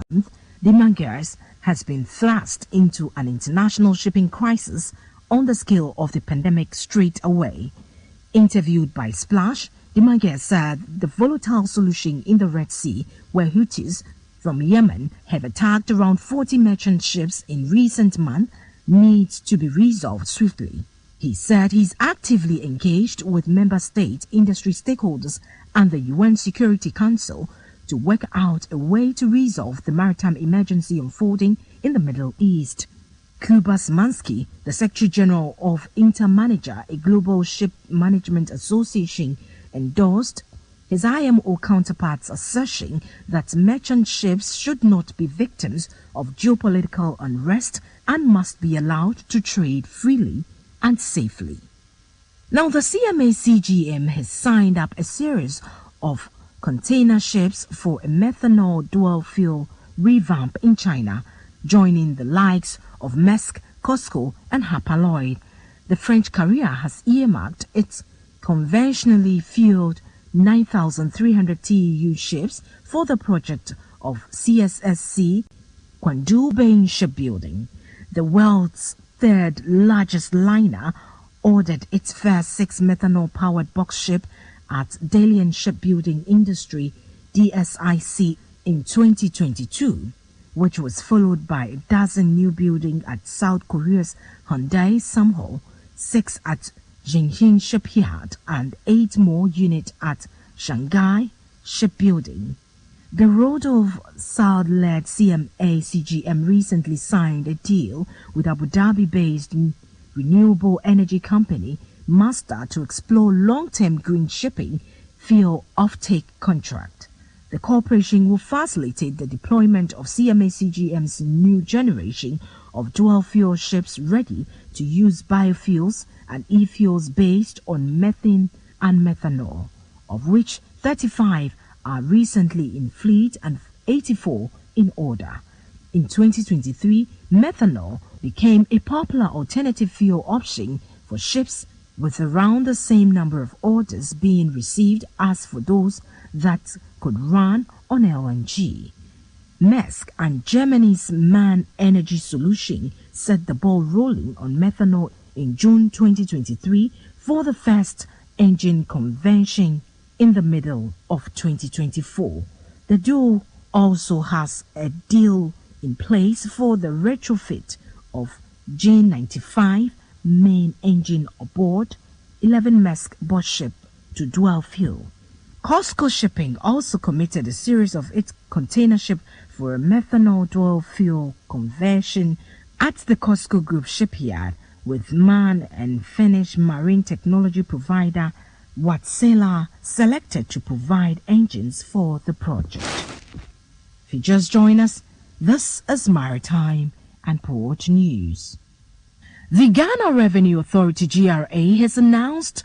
the Mangas has been thrust into an international shipping crisis on the scale of the pandemic straight away. Interviewed by Splash, the Mangas said the volatile solution in the Red Sea, where Houthis from Yemen have attacked around 40 merchant ships in recent months, needs to be resolved swiftly. He said he's actively engaged with member state industry stakeholders and the UN Security Council to work out a way to resolve the maritime emergency unfolding in the Middle East. Kuba Szymanski, the Secretary General of Intermanager, a global ship management association, endorsed his IMO counterpart's assertion that merchant ships should not be victims of geopolitical unrest and must be allowed to trade freely and safely. Now, the CMA-CGM has signed up a series of container ships for a methanol dual-fuel revamp in China, joining the likes of Maersk, COSCO and Hapag-Lloyd. The French carrier has earmarked its conventionally fueled 9,300 TEU ships for the project of CSSC Quandu Bain Shipbuilding. The world's third largest liner ordered its first 6 methanol-powered box ship at Dalian Shipbuilding Industry DSIC in 2022, which was followed by a dozen new buildings at South Korea's Hyundai Samho, 6 at Jinhin Shipyard, and 8 more units at Shanghai Shipbuilding. The Road Saud-led CMA-CGM recently signed a deal with Abu Dhabi-based renewable energy company Mazda to explore long-term green shipping fuel offtake contract. The corporation will facilitate the deployment of CMA-CGM's new generation of dual-fuel ships ready to use biofuels and e-fuels based on methane and methanol, of which 35 are recently in fleet and 84 in order. In 2023, methanol became a popular alternative fuel option for ships, with around the same number of orders being received as for those that could run on LNG. Maersk and Germany's MAN Energy Solution set the ball rolling on methanol in June 2023 for the first engine convention in the middle of 2024. The duo also has a deal in place for the retrofit of J95 main engine aboard 11 Maersk box ship to dual fuel. COSCO Shipping also committed a series of its container ship for a methanol dual fuel conversion at the COSCO Group shipyard, with MAN and Finnish marine technology provider Wärtsilä selected to provide engines for the project. If you just join us, this is Maritime and Port News. The Ghana Revenue Authority GRA has announced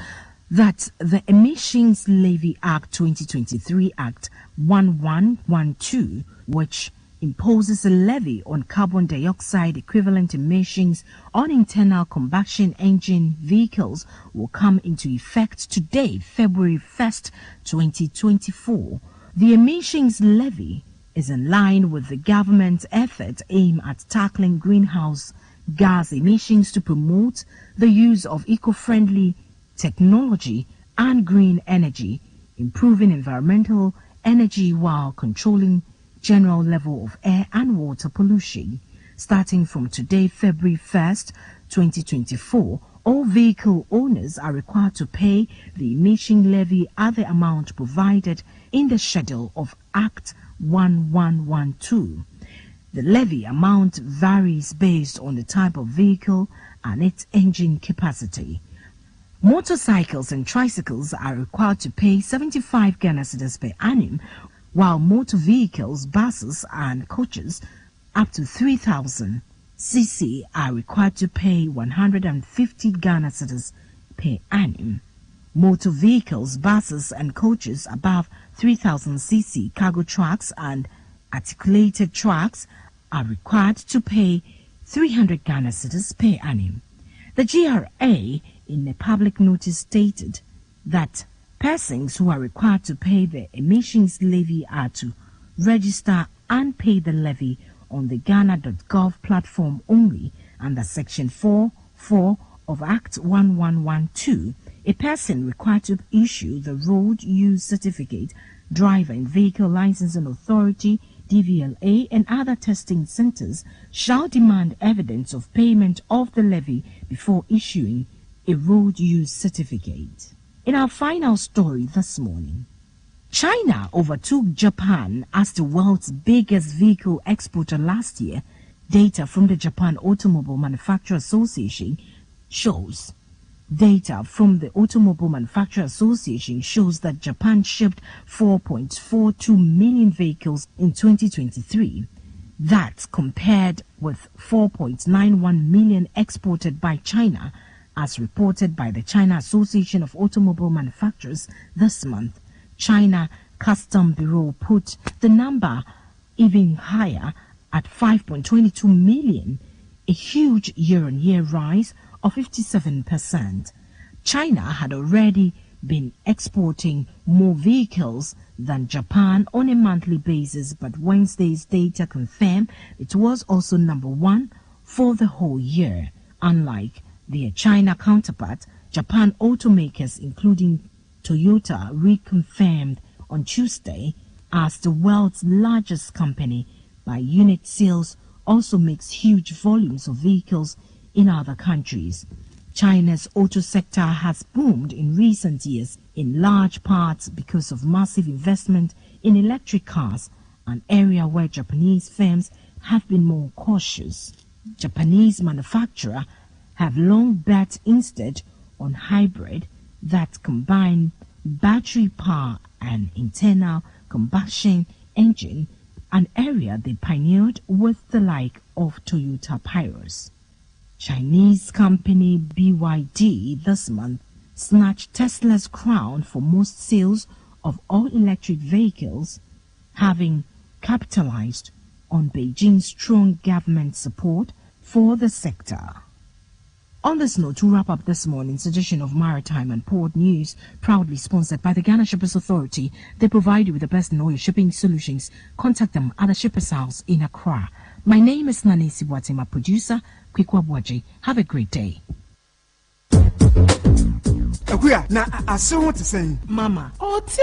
that the Emissions Levy Act 2023 Act 1112, which imposes a levy on carbon dioxide equivalent emissions on internal combustion engine vehicles, will come into effect today, February 1st, 2024. The emissions levy is in line with the government's effort aimed at tackling greenhouse gas emissions to promote the use of eco-friendly technology and green energy, improving environmental energy while controlling general level of air and water pollution. Starting from today, February 1st, 2024, all vehicle owners are required to pay the emission levy at the amount provided in the schedule of Act 1112. The levy amount varies based on the type of vehicle and its engine capacity. Motorcycles and tricycles are required to pay 75 Ghana cedis per annum, while motor vehicles, buses and coaches up to 3,000 cc are required to pay 150 Ghana cedis per annum. Motor vehicles, buses and coaches above 3,000 cc, cargo trucks and articulated trucks are required to pay 300 Ghana cedis per annum. The GRA in a public notice stated that persons who are required to pay the emissions levy are to register and pay the levy on the Ghana.gov platform only under Section 4.4 of Act 1112. A person required to issue the Road Use Certificate, Driver and Vehicle Licensing Authority, DVLA, and other testing centers shall demand evidence of payment of the levy before issuing a road use certificate. In our final story this morning, China overtook Japan as the world's biggest vehicle exporter last year. Data from the Japan Automobile Manufacturers Association shows that Japan shipped 4.42 million vehicles in 2023. That's compared with 4.91 million exported by China, as reported by the China Association of Automobile Manufacturers this month. China Custom Bureau put the number even higher at 5.22 million, a huge year-on-year rise of 57%. China had already been exporting more vehicles than Japan on a monthly basis, but Wednesday's data confirmed it was also number one for the whole year. Unlike their China counterpart, Japan automakers, including Toyota, reconfirmed on Tuesday as the world's largest company by unit sales, also makes huge volumes of vehicles in other countries. China's auto sector has boomed in recent years, in large parts because of massive investment in electric cars, an area where Japanese firms have been more cautious. Japanese manufacturers have long bet instead on hybrid that combine battery power and internal combustion engine, an area they pioneered with the like of Toyota Prius. Chinese company BYD this month snatched Tesla's crown for most sales of all-electric vehicles, having capitalized on Beijing's strong government support for the sector. On this note, to wrap up this morning's edition of Maritime and Port News, proudly sponsored by the Ghana Shippers Authority. They provide you with the best in all your shipping solutions. Contact them at the Shippers House in Accra. My name is Nanesi Boateng, my producer, Kwikwa Bwaji. Have a great day. Akuya, na ase ho te sen. Mama, oti